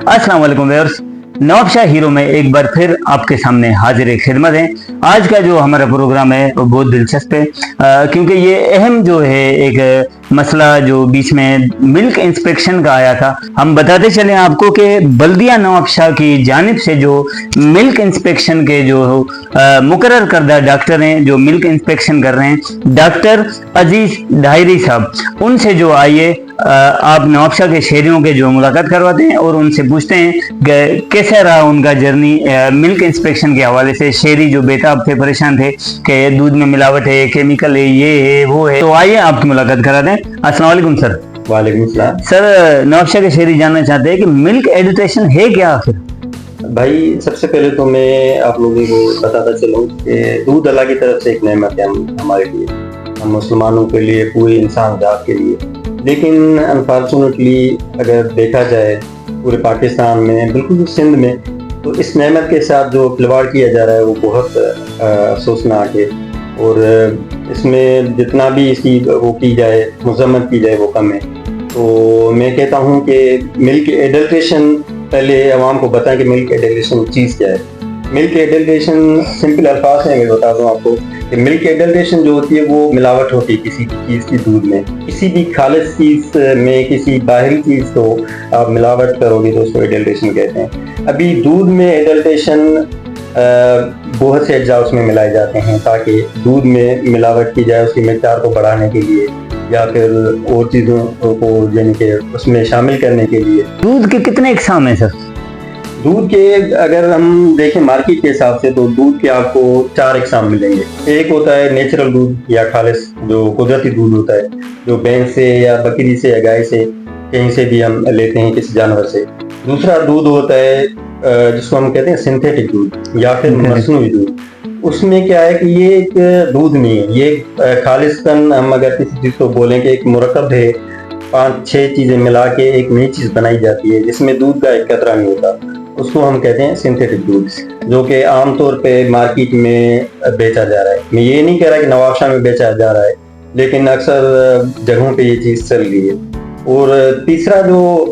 अस्सलाम वालेकुम viewers, Nawabshah hero में एक बार फिर आपके सामने हाजिर खिदमत है। आज का जो हमारा प्रोग्राम है वो बहुत दिलचस्प है, क्योंकि ये अहम जो है एक मसला जो बीच में मिल्क इंस्पेक्शन का आया था। हम बताते चले आपको कि बल्दिया नवाबशाह की जानिब से जो मिल्क इंस्पेक्शन के जो मुकर्रर करदा डॉक्टर हैं जो मिल्क इंस्पेक्शन कर रहे हैं, डॉक्टर अजीज डायरी साहब, उनसे जो आइए आप नवाबशाह के शहरियों के जो मुलाकात करवाते हैं और उनसे पूछते हैं कि कैसा रहा उनका जर्नी मिल्क इंस्पेक्शन के हवाले से। शहरी जो बेताब थे, परेशान थे कि दूध में मिलावट है, केमिकल है, ये है, वो है। तो आइए आपकी मुलाकात करा दें। अस्सलाम वालेकुम सर। वालेकुम सलाम। सर, नवाबशाह के शहरी जानना चाहते हैं कि मिल्क एडिटेशन है क्या आखिर? भाई, सबसे पहले तो मैं आप लोगों को बताता चलूँ कि दूध अल्लाह की तरफ से एक नेमत है हमारे लिए, हम मुसलमानों के लिए, पूरे इंसान जात के लिए। लेकिन अनफॉर्चुनेटली अगर देखा जाए पूरे पाकिस्तान में, बिल्कुल सिंध में, तो इस नेमत के साथ जो खिलवाड़ किया जा रहा है वो बहुत अफसोसनाक है। और इसमें जितना भी इसकी वो की जाए, मजम्मत की जाए, वो कम है। तो मैं कहता हूँ कि मिल्क एडल्ट्रेशन, पहले अवाम को बताएं कि मिल्क एडल्ट्रेशन चीज़ क्या है। मिल्क एडल्ट्रेशन सिंपल अल्फाज में मैं बता दूँ आपको कि मिल्क एडल्ट्रेशन जो होती है वो मिलावट होती है किसी चीज़ की दूध में, किसी भी खालिस चीज़ में, किसी बाहरी चीज़ को आप मिलावट करोगे तो उसको एडल्ट्रेशन कहते हैं। अभी दूध में एडल्ट्रेशन बहुत से अज्जा उसमें मिलाए जाते हैं ताकि दूध में मिलावट की जाए, उसकी मिक़दार को बढ़ाने के लिए या फिर और चीज़ों को यानी कि उसमें शामिल करने के लिए। दूध के कितने इकसाम हैं सर? दूध के अगर हम देखें मार्केट के हिसाब से तो दूध के आपको 4 इकसाम मिलेंगे। एक होता है नेचुरल दूध या खालिस, जो कुदरती दूध होता है, जो भैंस से या बकरी से या गाय से, कहीं से भी हम लेते हैं, किसी जानवर से। दूसरा दूध होता है जिसको हम कहते हैं सिंथेटिक दूध या फिर मसनूई दूध। उसमें क्या है कि ये एक दूध नहीं है, ये खालिस्तन, हम अगर किसी चीज़ को बोलें कि एक मुरक्कब है, 5-6 चीज़ें मिला के एक नई चीज़ बनाई जाती है जिसमें दूध का एक कतरा नहीं होता, उसको हम कहते हैं सिंथेटिक दूध, जो कि आमतौर पे मार्केट में बेचा जा रहा है। मैं ये नहीं कह रहा कि नवाबशाह में बेचा जा रहा है, लेकिन अक्सर जगहों पे ये चीज़ चल रही है। और तीसरा जो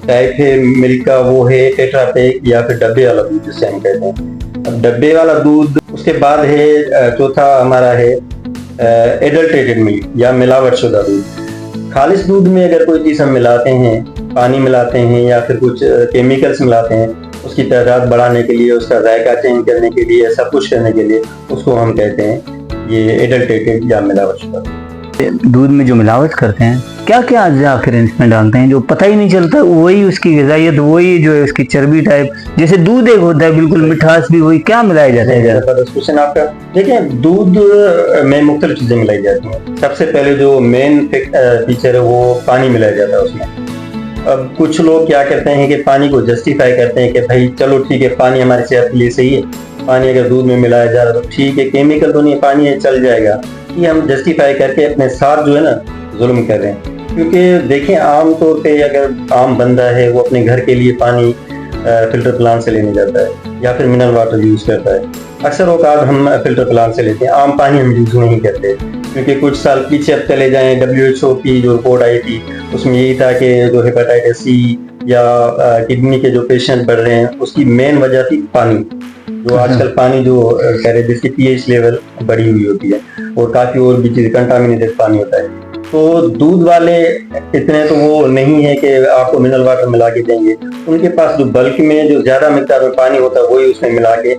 टाइप है मिल्क का, वो है टेट्रा पैक या फिर डब्बे वाला दूध जिसे हम कहते हैं। अब डब्बे वाला दूध, उसके बाद है चौथा हमारा है एडल्ट्रेटेड मिल्क या मिलावट शुदा दूध। खालिस दूध में अगर कोई चीज़ हम मिलाते हैं, पानी मिलाते हैं या फिर कुछ केमिकल्स मिलाते हैं, उसकी तादाद बढ़ाने के लिए, उसका जायका चेंज करने के लिए, सब कुछ करने के लिए, उसको हम कहते हैं ये एडल्ट्रेटेड या मिलावट शुदा। दूध में जो मिलावट करते हैं, क्या क्या अज्जा आखिर इसमें डालते हैं जो पता ही नहीं चलता? वही उसकी ग़िज़ाइयत, वही जो है उसकी चर्बी टाइप, जैसे दूध एक होता है बिल्कुल मिठास भी, वही क्या मिलाया जाता है? क्वेश्चन आपका। देखिए, दूध में मुख्तलिफ चीज़ें मिलाई जाती हैं। सबसे पहले जो मेन फीचर है वो पानी मिलाया जाता है उसमें। अब कुछ लोग क्या करते हैं कि पानी को जस्टिफाई करते हैं कि भाई चलो ठीक है, पानी हमारी सेहत के लिए सही है, पानी अगर दूध में मिलाया जा रहा है तो ठीक है, केमिकल तो नहीं है, पानी है, चल जाएगा। ये हम जस्टिफाई करके अपने साथ जो है ना जुल्म कर रहे हैं। क्योंकि देखें, आम तौर पे अगर आम बंदा है वो अपने घर के लिए पानी फिल्टर प्लांट से लेने जाता है या फिर मिनरल वाटर यूज़ करता है। अक्सर औकात हम फिल्टर प्लांट से लेते हैं, आम पानी हम यूज़ नहीं करते। क्योंकि कुछ साल पीछे अब चले जाएं, WHO की जो रिपोर्ट आई थी उसमें यही था कि जो हेपेटाइटिस C या किडनी के जो पेशेंट बढ़ रहे हैं, उसकी मेन वजह थी पानी। जो आजकल पानी जो कह रहे, जिसकी pH लेवल बढ़ी हुई होती है और काफ़ी और भी चीज़ कंटामिनेटेड पानी होता है। तो दूध वाले इतने तो वो नहीं है कि आपको मिनरल वाटर मिला के देंगे, उनके पास जो बल्क में जो ज़्यादा मिकदार में पानी होता है वही उसमें मिला के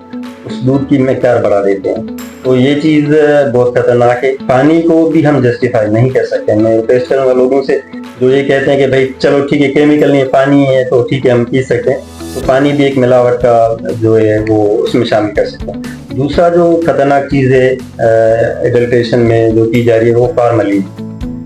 उस दूध की मिकदार बढ़ा देते हैं। तो ये चीज़ बहुत खतरनाक है। पानी को भी हम जस्टिफाई नहीं कर सकते। मैं रिक्वेस्ट करूँगा लोगों से जो ये कहते हैं कि भाई चलो ठीक है, केमिकल नहीं है, पानी है तो ठीक है, हम पी सकते हैं, तो पानी भी एक मिलावट का जो है वो उसमें शामिल कर सकते हैं। दूसरा जो खतरनाक चीज़ है एडल्ट्रेशन में जो की जा रही है वो फार्मलिन।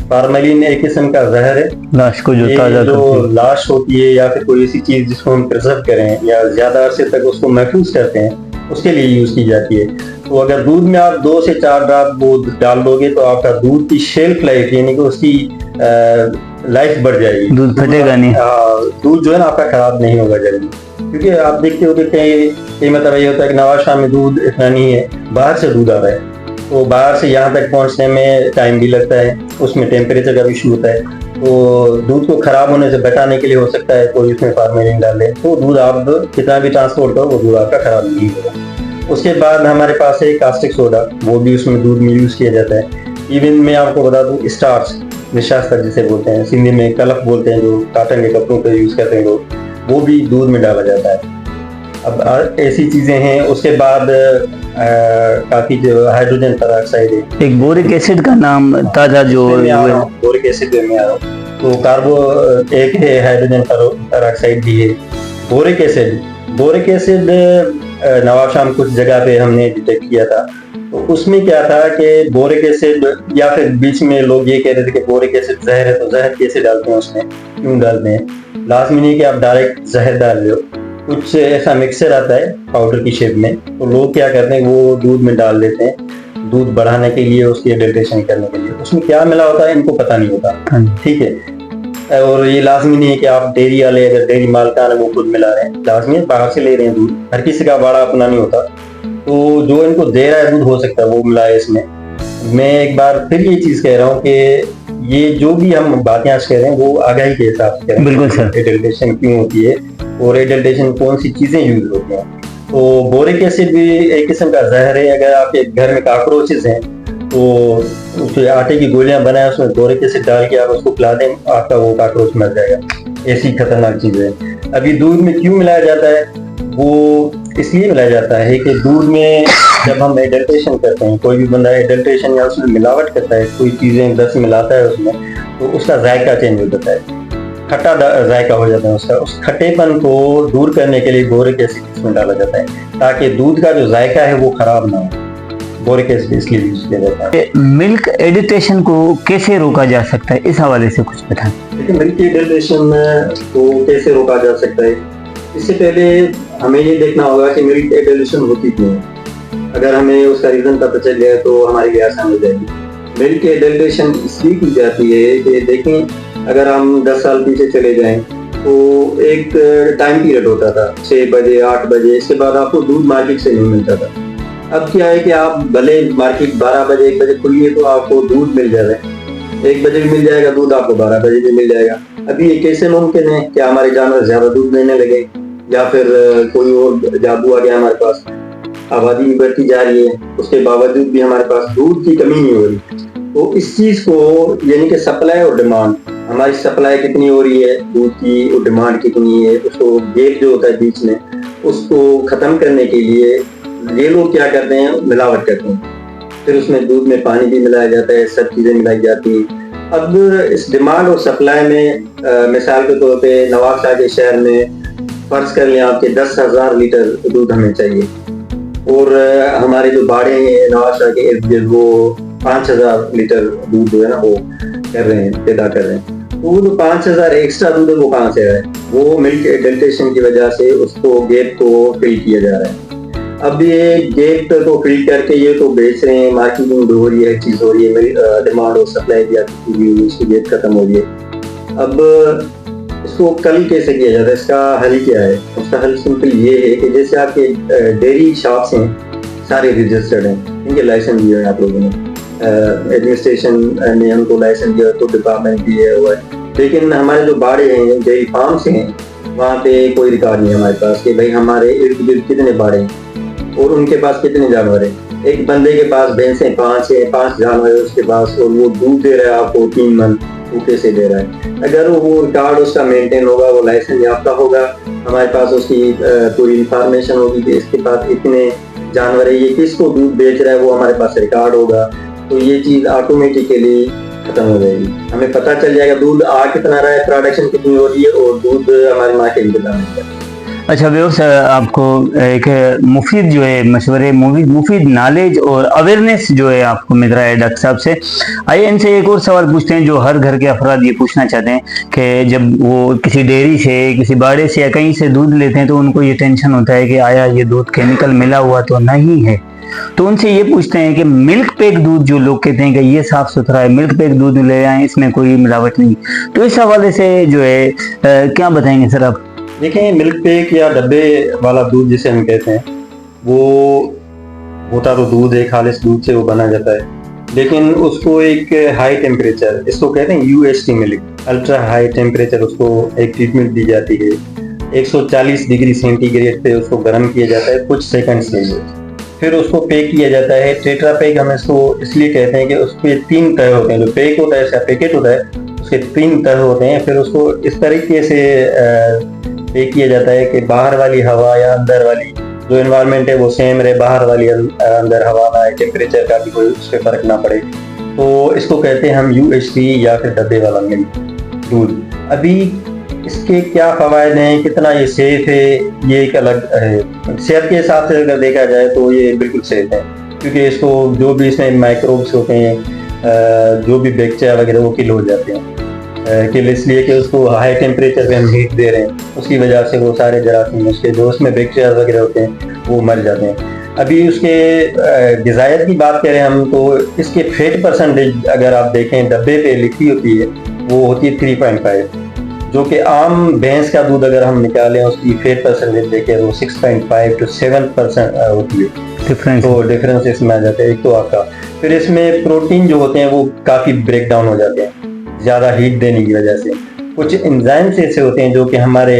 फार्मलिन एक किस्म का जहर है, लाश को जो ताज़ा जो लाश होती है या फिर कोई ऐसी चीज़ जिसको हम प्रिजर्व करें या ज़्यादा अरसे तक उसको महफूज करते हैं, उसके लिए यूज़ की जाती है। तो अगर दूध में आप 2 से 4 ड्रॉप वो डाल दोगे तो आपका दूध की शेल्फ लाइफ यानी कि उसकी लाइफ बढ़ जाएगी, दूध फटेगा नहीं। दूध जो है ना आपका खराब नहीं होगा जल्दी। क्योंकि आप देखते हो कि कई मतलब ये होता है कि नवाबशाह में दूध इतना नहीं है, बाहर से दूध आ रहा है, तो बाहर से यहाँ तक पहुँचने में टाइम भी लगता है, उसमें टेम्परेचर का इशू होता है। तो दूध को खराब होने से बचाने के लिए हो सकता है कोई उसमें फार्मेलिन डाल दे, तो दूध आप कितना भी ट्रांसपोर्ट करो वो दूध आपका खराब नहीं होगा। उसके बाद हमारे पास है कास्टिक सोडा, वो भी उसमें दूध में यूज़ किया जाता है। इवन मैं आपको बता दूँ स्टार्च, निशास्तर जिसे बोलते हैं, सिंधी में कलफ बोलते हैं, जो कॉटन के कपड़ों पे यूज़ करते हैं लोग, वो भी दूध में डाला जाता है। अब ऐसी चीज़ें हैं। उसके बाद काफ़ी जो हाइड्रोजन पेरोक्साइड है, एक बोरिक एसिड का नाम ताज़ा जो बोरिक एसिड में आ रहा हूँ, तो कार्बो एक है, हाइड्रोजन पेरोक्साइड भी है। बोरिक एसिड नवाब शाम कुछ जगह पे हमने डिटेक्ट किया था, तो उसमें क्या था कि बोरिक एसिड, या फिर बीच में लोग ये कह रहे थे कि बोरिक एसिड जहर है, तो जहर कैसे डालते हैं उसमें, क्यों डालते हैं? लाजमी नहीं कि आप डायरेक्ट जहर डाल रहे हो, कुछ ऐसा मिक्सर आता है पाउडर की शेप में, तो लोग क्या करते हैं वो दूध में डाल देते हैं, दूध बढ़ाने के लिए, उसकी एडल्ट्रेशन करने के लिए। उसमें क्या मिला होता है इनको पता नहीं होता, ठीक है। और ये लाजमी नहीं है कि आप डेयरी वाले, अगर डेयरी मालिकान है वो खुद मिला रहे हैं, लाजमी है बाहर से ले रहे हैं दूध, हर किसी का बाड़ा अपना नहीं होता, तो जो इनको दे रहा है दूध हो सकता है वो मिला है इसमें। मैं एक बार फिर ये चीज कह रहा हूँ कि ये जो भी हम बातें आज कह रहे हैं वो आगाही के हिसाब से कह रहे हैं। बिल्कुल सर। एडल्ट्रेशन क्यों होती है और एडल्ट्रेशन कौन सी चीजें यूज होती हैं। तो बोरिक एसिड भी एक किस्म का जहर है। अगर आपके घर में कॉकरोचेस हैं तो उसके आटे की गोलियां बनाए, उसमें बोरिक एसिड डाल के आप उसको पिला दें, आपका वो कॉकरोच मर जाएगा। ऐसी खतरनाक चीज है। अभी दूध में क्यों मिलाया जाता है? वो इसलिए मिलाया जाता है कि दूध में जब हम एडल्ट्रेशन करते हैं, कोई भी बंदा एडल्ट्रेशन या उसमें मिलावट करता है, कोई चीजें 10 मिलाता है उसमें, तो उसका जायका चेंज हो जाता है, खट्टा जायका हो जाता है उसका। उस खट्टेपन को दूर करने के लिए बोरिक एसिड इसमें डाला जाता है, ताकि दूध का जो जायका है वो खराब ना हो। बोरिक एसिड इसलिए यूज किया जाता है। मिल्क एडिटेशन को कैसे रोका जा सकता है, इस हवाले से कुछ बताएं। देखिए, मिल्क एडिटेशन को कैसे रोका जा सकता है, इससे पहले हमें ये देखना होगा कि मिल्क एडिटेशन होती क्यों है। अगर हमें उसका रीजन पता चल जाए तो हमारी भी आसान हो जाएगी। मिल्क एडिटेशन इसलिए की जाती है कि देखें, अगर हम 10 साल पीछे चले जाएं तो एक टाइम पीरियड होता था 6 बजे 8 बजे, इसके बाद आपको दूध मार्केट से नहीं मिलता था। अब क्या है कि आप भले मार्केट 12 बजे 1 बजे खुली है तो आपको दूध मिल जाए, 1 बजे भी मिल जाएगा दूध, आपको 12 बजे भी मिल जाएगा। अभी ये कैसे मुमकिन है कि हमारे जानवर ज्यादा दूध देने लगे, या फिर कोई और जादू आ गया हमारे पास? आबादी भी बढ़ती जा रही है, उसके बावजूद भी हमारे पास दूध की कमी नहीं हो रही। तो इस चीज को, यानी कि सप्लाई और डिमांड, हमारी सप्लाई कितनी हो रही है दूध की और डिमांड कितनी है, उसको गैप जो होता है बीच में, उसको खत्म करने के लिए ये लोग क्या करते हैं, मिलावट करते हैं। फिर उसमें दूध में पानी भी मिलाया जाता है, सब चीजें मिलाई जाती हैं। अब इस डिमांड और सप्लाई में मिसाल के तौर पे नवाब शाह के शहर में फर्ज कर लें आपके 10,000 लीटर दूध हमें चाहिए, और हमारे जो बाड़े हैं नवाब शाह के इर्द गिर्द वो 5,000 लीटर दूध जो है ना वो कर रहे हैं, पैदा कर रहे हैं। तो वो जो 5,000 एक्स्ट्रा दूध है वो कहाँ से आया है? वो मिल्क एडिटेशन की वजह से उसको गैप को फिल किया जा रहा है। अब ये गैप को फिल करके ये तो बेच रहे हैं, मार्केटिंग हो रही है, चीज हो रही है, डिमांड और सप्लाई भी उसकी गैप खत्म हो रही है। अब इसको कल कैसे किया जाता है, इसका हल क्या है? उसका हल सिंपल ये है कि जैसे आपके डेयरी शॉप्स हैं, सारे रजिस्टर्ड हैं, इनके लाइसेंस दिए हैं आप लोगों ने, एडमिनिस्ट्रेशन ने हमको लाइसेंस दिया तो डिपार्टमेंट भी है हुआ है। लेकिन हमारे जो बाड़े हैं, डेयरी फार्म्स हैं, वहाँ पे कोई रिकॉर्ड नहीं है हमारे पास कि भाई हमारे इर्द गिर्द कितने बाड़े हैं और उनके पास कितने जानवर हैं। एक बंदे के पास भैंसें 5 है, 5 जानवर है उसके पास, और वो दूध दे रहा है आपको 3 मन, वो कैसे दे रहा है? अगर वो रिकॉर्ड उसका मेंटेन होगा, वो लाइसेंस याफ्ता होगा, हमारे पास उसकी पूरी इंफॉर्मेशन होगी कि इसके पास इतने जानवर है, ये किसको दूध बेच रहा है, वो हमारे पास रिकॉर्ड होगा, तो ये चीज ऑटोमेटिकली खत्म हो जाएगी। हमें पता चल जाएगा दूध आ कितना रहा है, प्रोडक्शन कितनी हो रही है, और दूध हमारी माँ के इंतजाम है। अच्छा व्यूअर्स, आपको एक मुफीद जो है मशवरे, मुफीद नॉलेज और अवेयरनेस जो है आपको मिल रहा है डॉक्टर साहब से। आइए इनसे एक और सवाल पूछते हैं जो हर घर के अफराद ये पूछना चाहते हैं कि जब वो किसी डेयरी से, किसी बाड़े से या कहीं से दूध लेते हैं तो उनको ये टेंशन होता है कि आया ये दूध केमिकल मिला हुआ तो नहीं है। तो उनसे ये पूछते हैं कि मिल्क पैक दूध जो लोग कहते हैं कि ये साफ सुथरा है, मिल्क पैक दूध ले आए, इसमें कोई मिलावट नहीं, तो इस हवाले से जो है क्या बताएंगे सर आप? देखें, मिल्क पैक या डब्बे वाला दूध जिसे हम कहते हैं, वो होता तो दूध है, खालिश दूध से वो बना जाता है, लेकिन उसको एक हाई टेम्परेचर, इसको कहते हैं UST milk, ultra high temperature, उसको एक ट्रीटमेंट दी जाती है। 140 डिग्री सेंटीग्रेड पे उसको गर्म किया जाता है कुछ सेकंड्स के लिए, फिर उसको पैक किया जाता है। टेट्रा पैक हम इसको इसलिए कहते हैं कि उस पर 3 तह होते हैं। जो पैक होता है, इसका पैकेट होता है, उसके 3 तह होते हैं। फिर उसको इस तरीके से पैक किया जाता है कि बाहर वाली हवा या अंदर वाली जो एनवायरनमेंट है वो सेम रहे, बाहर वाली अंदर हवा ना आए, टेम्परेचर का भी कोई उस पर फर्क ना पड़े। तो इसको कहते हैं हम यूएचटी या फिर डब्बे वाला मिल्क दूध। अभी इसके क्या फ़वायद हैं, कितना ये सेफ है, ये एक अलग है। सेहत के हिसाब से अगर देखा जाए तो ये बिल्कुल सेफ है, क्योंकि इसको जो भी इसमें माइक्रोब्स होते हैं, जो भी बैक्टीरिया वगैरह वो किल हो जाते हैं। किल इसलिए कि उसको हाई टेम्परेचर पे हम हीट दे रहे हैं, उसकी वजह से वो सारे जरासीम, उसके जो उसमें बैक्टीरिया वगैरह होते हैं वो मर जाते हैं। अभी उसके ग़िज़ायत की बात करें हम, तो इसके फैट परसेंटेज अगर आप देखें डब्बे पे लिखी होती है, वो होती है 3.5, जो कि आम भैंस का दूध अगर हम निकालें उसकी फैट परसेंटेज देखें तो 6.5 to 7% होती है। डिफरेंस तो डिफरेंस इसमें आ जाता है एक तो आपका। फिर इसमें प्रोटीन जो होते हैं वो काफ़ी ब्रेक डाउन हो जाते हैं ज़्यादा हीट देने की वजह से। कुछ एंजाइम्स ऐसे होते हैं जो कि हमारे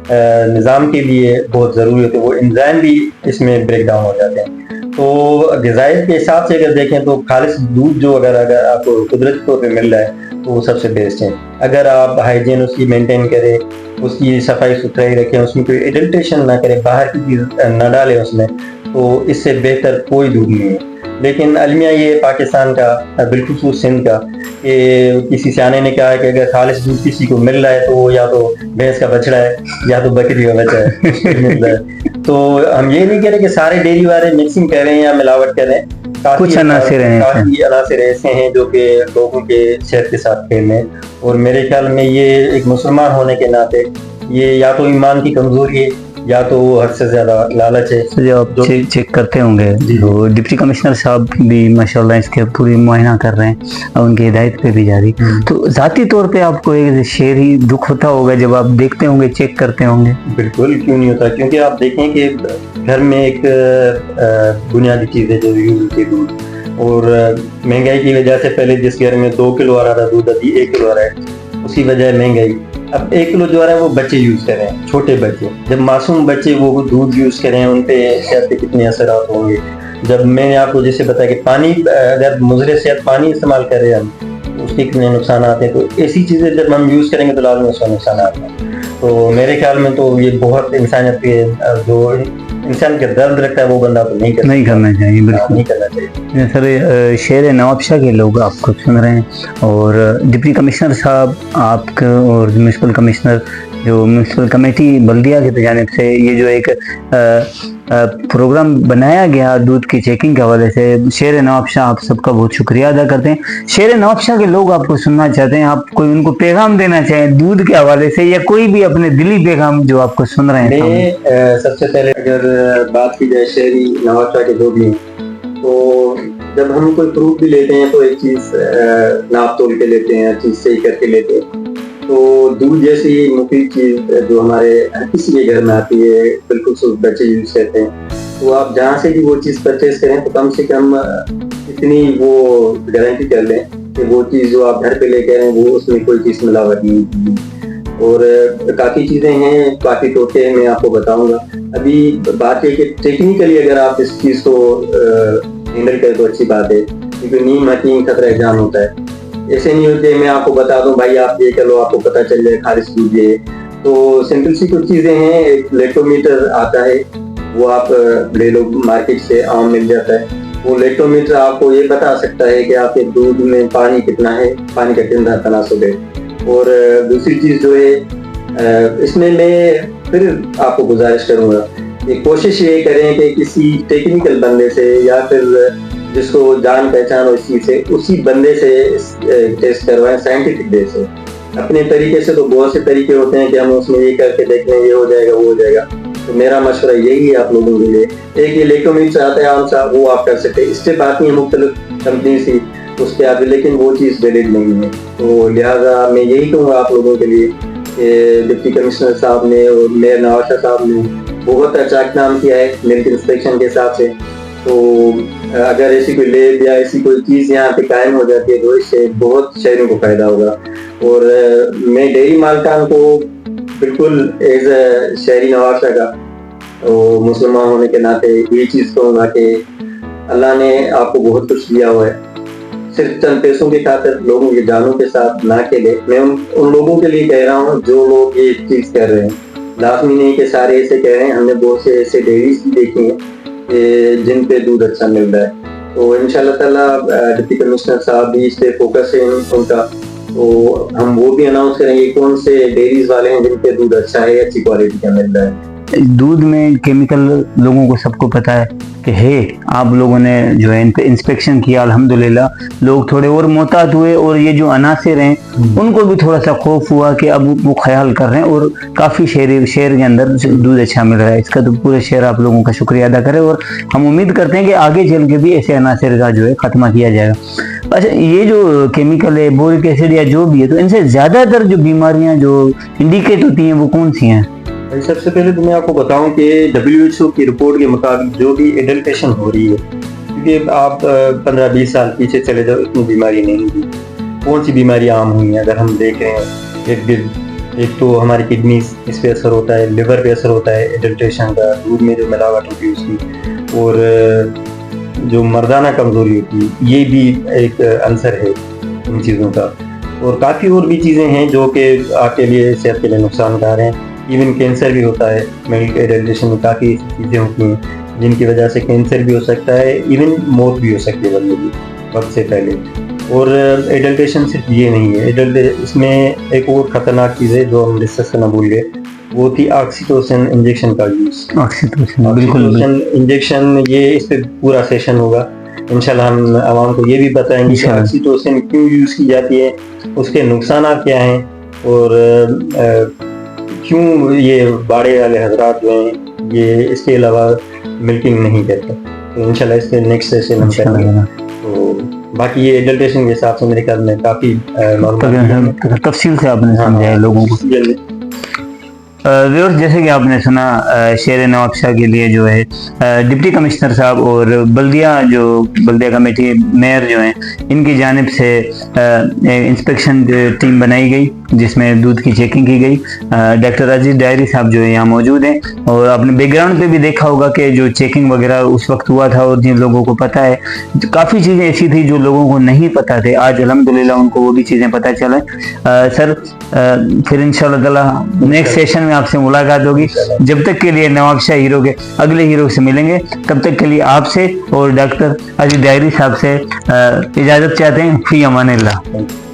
निज़ाम के लिए बहुत ज़रूरी होते हैं, वो एंजाइम भी इसमें ब्रेक डाउन हो जाते हैं। तो ग़िज़ायत के हिसाब से अगर देखें तो खालिश दूध जो अगर आपको कुदरती तौर पे मिल रहा है तो वो सबसे बेस्ट है। अगर आप हाइजीन उसकी मेंटेन करें, उसकी सफाई सुथराई रखें, उसमें कोई एडल्ट्रेशन ना करें, बाहर की चीज़ ना डालें उसमें, तो इससे बेहतर कोई दूध नहीं है। लेकिन अलमिया ये पाकिस्तान का बिलखुसूस सिंध का कि किसी सियाने ने कहा है कि अगर खालिश दूध किसी को मिल रहा है तो वो या तो भैंस का बछड़ा है या तो बकरी का बच्चा है मिल रहा है। तो हम ये नहीं कह रहे कि सारे डेयरी वाले मिक्सिंग कर रहे हैं या मिलावट कर रहे हैं, कुछ अनासिर हैं, काफी अनासिर ऐसे हैं जो कि लोगों के सेहत के साथ खेल रहे हैं। और मेरे ख्याल में ये एक मुसलमान होने के नाते ये या तो ईमान की कमजोरी है या तो हद से ज्यादा लालच है। जो आप चेक करते होंगे, तो डिप्टी कमिश्नर साहब भी माशाल्लाह इसके पूरी मुआयना कर रहे हैं और उनकी हिदायत पे भी जारी। तो जाती तौर पे आपको एक शेरी दुख होता होगा जब आप देखते होंगे, चेक करते होंगे? बिल्कुल, क्यों नहीं होता, क्योंकि आप देखें कि घर में एक बुनियादी चीज़ है जो यूज होती है दूध, और महंगाई की वजह से पहले जिस घर में 2 किलो आ रहा था दूध अभी 1 किलो आ रहा है, उसी वजह महंगाई। अब 1 किलो जो आ रहा है वो बच्चे यूज कर रहे हैं, छोटे बच्चे, जब मासूम बच्चे वो दूध यूज कर रहे हैं, उन पे सेहत पे कितने असरात होंगे। जब मैंने आपको जैसे बताया कि पानी, अगर मुज़रे सेहत पानी इस्तेमाल कर रहे हैं हम, उसके कितने नुकसान आते हैं। तो ऐसी चीज़ें जब हम यूज़ करेंगे तो लाजमी उसका नुकसान आता है। तो मेरे ख्याल में तो ये बहुत इंसानियत के जो इंसान के दर्द रखता है वो बंदा तो नहीं करना चाहिए, बिल्कुल नहीं करना चाहिए। सर, शेर नवाबशाह के लोग आपको सुन रहे हैं और डिप्टी कमिश्नर साहब आपके और म्यूनसिपल कमिश्नर जो म्यूनसिपल कमेटी बल्दिया की जानिब से ये जो एक प्रोग्राम बनाया गया दूध की चेकिंग के हवाले से, शेर नवाबशाह आप सबका बहुत शुक्रिया अदा करते हैं। शेर नवाबशाह के लोग आपको सुनना चाहते हैं, आप कोई उनको पैगाम देना चाहें दूध के हवाले से या कोई भी अपने दिली पैगाम जो आपको सुन रहे हैं? मैं सबसे पहले अगर बात की जाए शेरी नवाबशाह के जो भी, तो जब हम कोई फ्रूट भी लेते हैं तो एक चीज़ नाप तोल के लेते हैं, चीज़ सही करके लेते हैं। तो दूध जैसी मुफीद चीज़ जो हमारे किसी के घर में आती है, बिल्कुल सब बच्चे यूज करते हैं, तो आप जहाँ से भी वो चीज़ परचेज करें तो कम से कम इतनी वो गारंटी कर लें कि वो चीज़ जो आप घर पे लेके आए वो उसमें कोई चीज़ मिलावट नहीं होगी। और काफ़ी चीज़ें हैं, काफ़ी टोटे हैं, मैं आपको बताऊंगा। अभी बात है कि टेक्निकली अगर आप इस चीज़ को हैंडल करें तो अच्छी बात है, क्योंकि नीम हकीम खतरा जान होता है। ऐसे नहीं होते मैं आपको बता दूं भाई आप ये कर लो, आपको पता चल जाए खारिश दूध ये। तो सिंपल सी कुछ चीज़ें हैं, एक लेक्टोमीटर आता है वो आप ले लो, मार्केट से आम मिल जाता है। वो लेक्टोमीटर आपको ये बता सकता है कि आपके दूध में पानी कितना है, पानी का कितना तनासुब है। और दूसरी चीज़ जो है, इसमें मैं फिर आपको गुजारिश करूँगा कि कोशिश ये करें कि किसी टेक्निकल बंदे से या फिर जिसको जान पहचान हो इस चीज़ से, उसी बंदे से टेस्ट करवाएं साइंटिफिक वे से। अपने तरीके से तो बहुत से तरीके होते हैं कि हम उसमें ये करके देख लें ये हो जाएगा वो हो जाएगा। तो मेरा मशवरा यही है आप लोगों के लिए, एक ये लेक्टोमीटर आता है आम सा, वो आप कर सकते हैं। स्टेप आती है मुख्तलिफ कंपनी से, उस पर आप, लेकिन वो चीज़ वैलिड नहीं है। तो लिहाजा मैं यही कहूँगा आप लोगों के लिए कि डिप्टी कमिश्नर साहब ने और मेयर नवाबशाह साहब ने बहुत अच्छा काम किया है मिल्क इंस्पेक्शन के हिसाब से। तो अगर ऐसी कोई लेब या ऐसी कोई चीज़ यहाँ पे कायम हो जाती है तो इससे बहुत शहरों को फायदा होगा। और मैं डेयरी मालकान को बिल्कुल एज अ शहरी नवाबशाह का तो मुसलमान होने के नाते ये चीज़ कहूँगा कि अल्लाह ने आपको बहुत कुछ दिया हुआ है, सिर्फ चंद पैसों की खातिर लोगों की जानों के साथ ना खेले। मैं उन लोगों के लिए कह रहा हूँ जो लोग ये चीज़ कर रहे हैं, लाजमी नहीं कि सारे ऐसे कह रहे हैं। हमने बहुत से ऐसे डेयरीज भी देखी हैं कि जिन पे दूध अच्छा मिल रहा है। तो इंशाल्लाह ताला डिप्टी कमिश्नर साहब भी इस पे फोकस है उनका, तो हम वो भी अनाउंस करेंगे कौन से डेयरीज वाले हैं जिन पे दूध अच्छा है, अच्छी क्वालिटी का मिल रहा है। दूध में केमिकल लोगों को सबको पता है कि है, आप लोगों ने जो है इन पे इंस्पेक्शन किया, अल्हम्दुलिल्लाह लोग थोड़े और मोहतात हुए और ये जो अनासिर हैं उनको भी थोड़ा सा खौफ हुआ कि अब वो ख्याल कर रहे हैं और काफ़ी शहर के अंदर दूध अच्छा मिल रहा है। इसका तो पूरे शहर आप लोगों का शुक्रिया अदा करे और हम उम्मीद करते हैं कि आगे चल के भी ऐसे अनासिर का जो है ख़त्मा किया जाएगा। अच्छा, ये जो केमिकल है, बोरिक एसिड या जो भी है, तो इनसे ज़्यादातर जो बीमारियाँ जो इंडिकेट होती हैं वो कौन सी हैं? सबसे पहले तो मैं आपको बताऊं कि WHO की रिपोर्ट के मुताबिक जो भी एडल्ट्रेशन हो रही है, क्योंकि आप 15-20 साल पीछे चले जाओ, इतनी बीमारी नहीं थी। कौन सी बीमारी आम हुई है अगर हम देख रहे हैं, एक तो हमारी किडनी इस पे असर होता है, लिवर पे असर होता है एडल्ट्रेशन का, दूध में जो मिलावट होती है उसकी, और जो मर्दाना कमजोरी होती है ये भी एक आंसर है इन चीज़ों का। और काफ़ी और भी चीज़ें हैं जो कि आपके लिए सेहत के लिए नुकसानदार हैं। इवन कैंसर भी होता है, मिल्क एडल्ट्रेशन में काफ़ी चीज़ें होती हैं जिनकी वजह से कैंसर भी हो सकता है, इवन मौत भी हो सकती है बंदे की वक्त से पहले। और एडल्ट्रेशन सिर्फ ये नहीं है, इसमें एक और ख़तरनाक चीज़ है जो हम डिस्कस करना भूल गए, वो थी ऑक्सीटोसिन इंजेक्शन का यूज़। ऑक्सीटोसिन इंजेक्शन, ये इस पर पूरा सेशन होगा इंशाल्लाह। हम आवाम को ये भी बताएंगे कि ऑक्सीटोसिन क्यों यूज़ की जाती है, उसके नुकसान क्या हैं, और क्यों ये बाड़े वाले हजरात जो हैं ये इसके अलावा मिल्किंग नहीं करते। तो इंशाल्लाह इसके नेक्स्ट सेशन हम करेंगे। तो बाकी ये एडल्ट्रेशन के हिसाब से मेरे ख्याल में काफ़ी तफसील से आपने समझाया लोगों को। व्यूअर्स, जैसे कि आपने सुना, शेर नवाबशाह के लिए जो है डिप्टी कमिश्नर साहब और बल्दिया कमेटी मेयर जो हैं इनकी जानिब से इंस्पेक्शन टीम बनाई गई जिसमें दूध की चेकिंग की गई। डॉक्टर अजीज डायरी साहब जो है यहाँ मौजूद हैं और आपने बैकग्राउंड पे भी देखा होगा कि जो चेकिंग वगैरह उस वक्त हुआ था और जिन लोगों को पता है, काफ़ी चीज़ें ऐसी थी जो लोगों को नहीं पता थे, आज अल्हम्दुलिल्लाह उनको वो भी चीज़ें पता चला। सर, फिर इंशाल्लाह ताला नेक्स्ट सेशन में आपसे मुलाकात होगी। जब तक के लिए नवाबशाह हीरो के अगले हीरो से मिलेंगे, तब तक के लिए आपसे और डॉक्टर अजीज डायरी साहब से इजाज़त चाहते हैं। फी अमानिल्लाह।